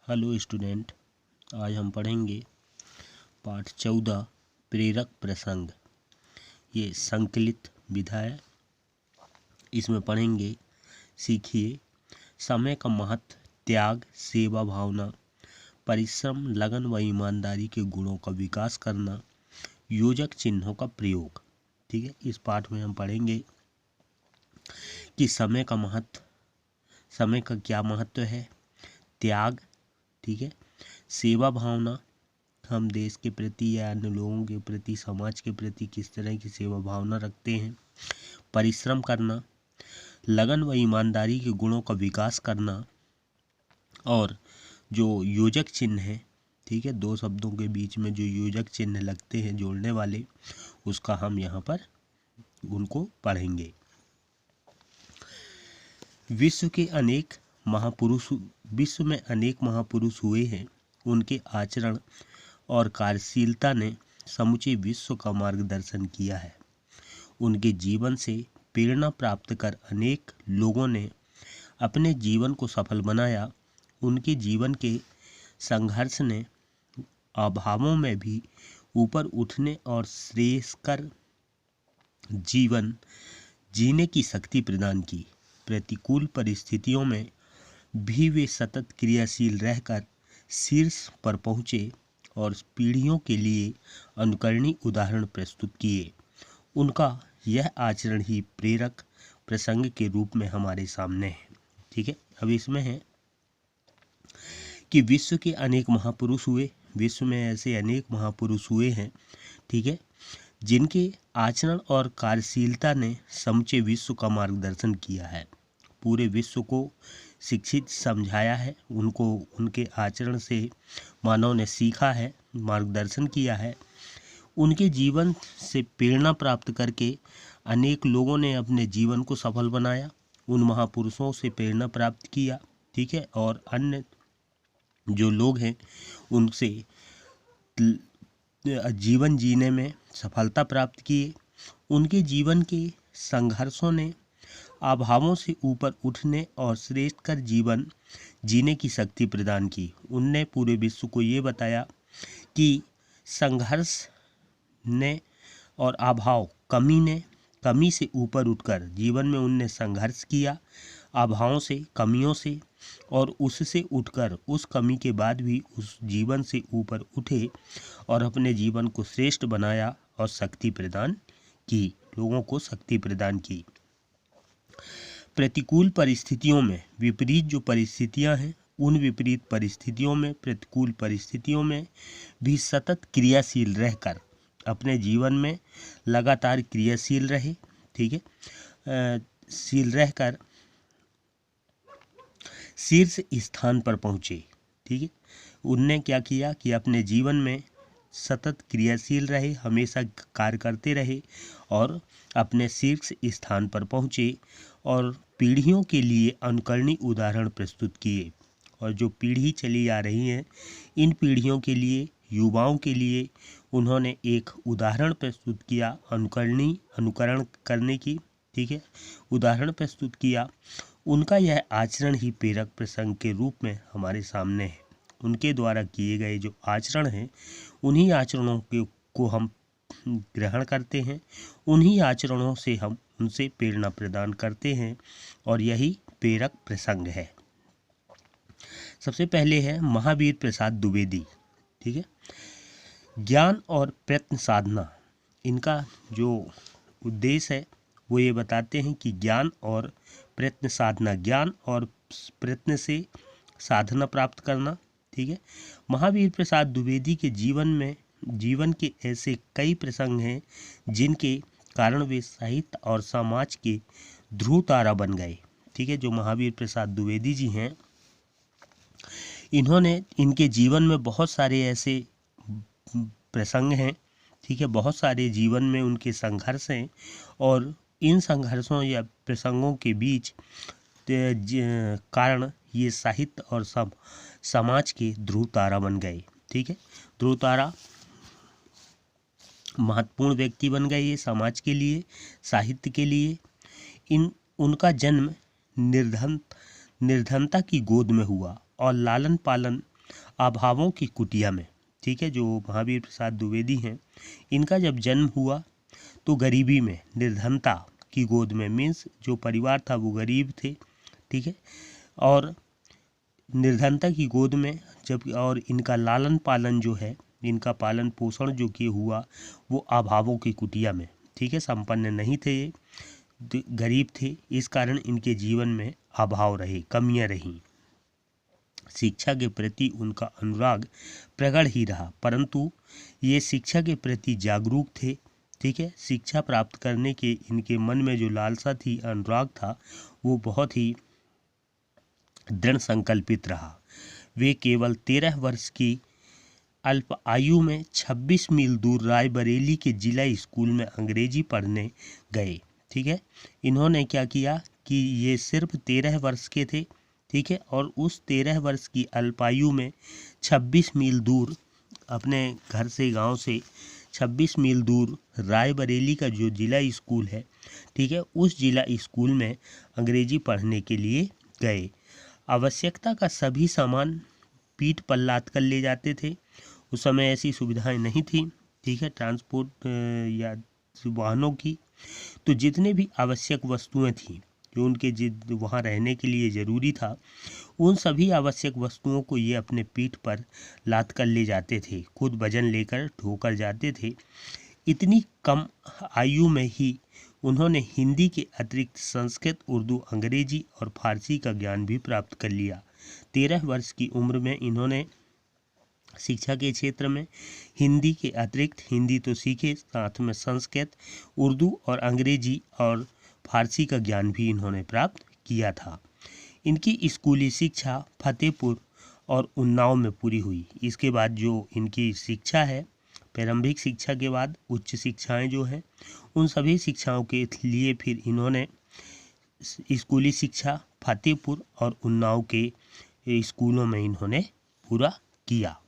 Hello student, आज हम पढ़ेंगे पाठ 14 प्रेरक प्रसंग। ये संकलित विधा है। इसमें पढ़ेंगे, सीखिए समय का महत्व, त्याग, सेवा भावना, परिश्रम, लगन व ईमानदारी के गुणों का विकास करना, योजक चिन्हों का प्रयोग। ठीक है, इस पाठ में हम पढ़ेंगे कि समय का महत्व, समय का क्या महत्व है, त्याग, ठीक है, सेवा भावना, हम देश के प्रति या अन्य लोगों के प्रति, समाज के प्रति किस तरह की सेवा भावना रखते हैं, परिश्रम करना, लगन व ईमानदारी के गुणों का विकास करना, और जो योजक चिन्ह है, ठीक है, दो शब्दों के बीच में जो योजक चिन्ह लगते हैं जोड़ने वाले, उसका हम यहाँ पर उनको पढ़ेंगे। विश्व में अनेक महापुरुष हुए हैं। उनके आचरण और कार्यशीलता ने समूचे विश्व का मार्गदर्शन किया है। उनके जीवन से प्रेरणा प्राप्त कर अनेक लोगों ने अपने जीवन को सफल बनाया। उनके जीवन के संघर्ष ने अभावों में भी ऊपर उठने और श्रेयस्कर जीवन जीने की शक्ति प्रदान की। प्रतिकूल परिस्थितियों में भी वे सतत क्रियाशील रहकर शीर्ष पर पहुँचे और पीढ़ियों के लिए अनुकरणीय उदाहरण प्रस्तुत किए। उनका यह आचरण ही प्रेरक प्रसंग के रूप में हमारे सामने है। ठीक है, अब इसमें है कि विश्व के अनेक महापुरुष हुए। विश्व में ऐसे अनेक महापुरुष हुए हैं, ठीक है, जिनके आचरण और कार्यशीलता ने समूचे विश्व का मार्गदर्शन किया है, पूरे विश्व को शिक्षित समझाया है। उनको उनके आचरण से मानव ने सीखा है, मार्गदर्शन किया है। उनके जीवन से प्रेरणा प्राप्त करके अनेक लोगों ने अपने जीवन को सफल बनाया। उन महापुरुषों से प्रेरणा प्राप्त किया, ठीक है, और अन्य जो लोग हैं उनसे जीवन जीने में सफलता प्राप्त किए। उनके जीवन के संघर्षों ने अभावों से ऊपर उठने और श्रेष्ठकर जीवन जीने की शक्ति प्रदान की। उनने पूरे विश्व को ये बताया कि संघर्ष ने और अभाव, कमी से ऊपर उठकर जीवन में उनने संघर्ष किया, अभावों से, कमियों से, और उससे उठकर उस कमी के बाद भी उस जीवन से ऊपर उठे और अपने जीवन को श्रेष्ठ बनाया और शक्ति प्रदान की, लोगों को शक्ति प्रदान की। प्रतिकूल परिस्थितियों में, विपरीत जो परिस्थितियां हैं, उन विपरीत परिस्थितियों में, प्रतिकूल परिस्थितियों में भी सतत क्रियाशील रहकर अपने जीवन में लगातार क्रियाशील रहे, ठीक है, शील रहकर शीर्ष स्थान पर पहुँचे। ठीक है, उनने क्या किया कि अपने जीवन में सतत क्रियाशील रहे, हमेशा कार्य करते रहे और अपने शीर्ष स्थान पर पहुँचे और पीढ़ियों के लिए अनुकरणीय उदाहरण प्रस्तुत किए। और जो पीढ़ी चली आ रही हैं, इन पीढ़ियों के लिए, युवाओं के लिए उन्होंने एक उदाहरण प्रस्तुत किया, अनुकरण करने की, ठीक है, उदाहरण प्रस्तुत किया। उनका यह आचरण ही प्रेरक प्रसंग के रूप में हमारे सामने है। उनके द्वारा किए गए जो आचरण हैं, उन्हीं आचरणों को हम ग्रहण करते हैं, उन्हीं आचरणों से हम उनसे प्रेरणा प्रदान करते हैं, और यही प्रेरक प्रसंग है। सबसे पहले है महावीर प्रसाद द्विवेदी। ठीक है, ज्ञान और प्रयत्न साधना, इनका जो उद्देश्य है वो ये बताते हैं कि ज्ञान और प्रयत्न साधना, ज्ञान और प्रयत्न से साधना प्राप्त करना। ठीक है, महावीर प्रसाद द्विवेदी के जीवन के ऐसे कई प्रसंग हैं जिनके कारण वे साहित्य और समाज के ध्रुव तारा बन गए। ठीक है, जो महावीर प्रसाद द्विवेदी जी हैं, इनके जीवन में बहुत सारे ऐसे प्रसंग हैं, ठीक है, बहुत सारे जीवन में उनके संघर्ष हैं, और इन संघर्षों या प्रसंगों के बीच कारण ये साहित्य और समाज के ध्रुव तारा बन गए। ठीक है, ध्रुव तारा, महत्वपूर्ण व्यक्ति बन गए ये समाज के लिए, साहित्य के लिए। उनका जन्म निर्धनता की गोद में हुआ और लालन पालन अभावों की कुटिया में। ठीक है, जो महावीर प्रसाद द्विवेदी हैं, इनका जब जन्म हुआ तो गरीबी में, निर्धनता की गोद में, मीन्स जो परिवार था वो गरीब थे। ठीक है, और निर्धनता की गोद में जब, और इनका लालन पालन जो है, इनका पालन पोषण जो कि हुआ वो अभावों की कुटिया में। ठीक है, संपन्न नहीं थे ये, गरीब थे, इस कारण इनके जीवन में अभाव रहे, कमियां रहीं। शिक्षा के प्रति उनका अनुराग प्रगाढ़ ही रहा, परंतु ये शिक्षा के प्रति जागरूक थे। ठीक है, शिक्षा प्राप्त करने के इनके मन में जो लालसा थी, अनुराग था, वो बहुत ही दृढ़ संकल्पित रहा। वे केवल 13 वर्ष की अल्प आयु में 26 मील दूर रायबरेली के जिला स्कूल में अंग्रेजी पढ़ने गए। ठीक है, इन्होंने क्या किया कि ये सिर्फ 13 वर्ष के थे। ठीक है, और उस 13 वर्ष की अल्पायु में 26 मील दूर, अपने घर से, गांव से 26 मील दूर रायबरेली का जो जिला स्कूल है, ठीक है, उस जिला स्कूल में अंग्रेजी पढ़ने के लिए गए। आवश्यकता का सभी सामान पीठ पर लाद कर ले जाते थे। उस समय ऐसी सुविधाएं नहीं थी। ठीक है, ट्रांसपोर्ट या वाहनों की, तो जितने भी आवश्यक वस्तुएं थीं जो उनके वहाँ रहने के लिए ज़रूरी था, उन सभी आवश्यक वस्तुओं को ये अपने पीठ पर लाद कर ले जाते थे, खुद वजन लेकर ढोकर जाते थे। इतनी कम आयु में ही उन्होंने हिंदी के अतिरिक्त संस्कृत, उर्दू, अंग्रेजी और फारसी का ज्ञान भी प्राप्त कर लिया। 13 वर्ष की उम्र में इन्होंने शिक्षा के क्षेत्र में हिंदी के अतिरिक्त, हिंदी तो सीखे, साथ में संस्कृत, उर्दू और अंग्रेजी और फारसी का ज्ञान भी इन्होंने प्राप्त किया था। इनकी स्कूली शिक्षा फतेहपुर और उन्नाव में पूरी हुई। इसके बाद जो इनकी शिक्षा है, प्रारंभिक शिक्षा के बाद उच्च शिक्षाएं जो हैं, उन सभी शिक्षाओं के लिए फिर इन्होंने स्कूली शिक्षा फतेहपुर और उन्नाव के स्कूलों में इन्होंने पूरा किया।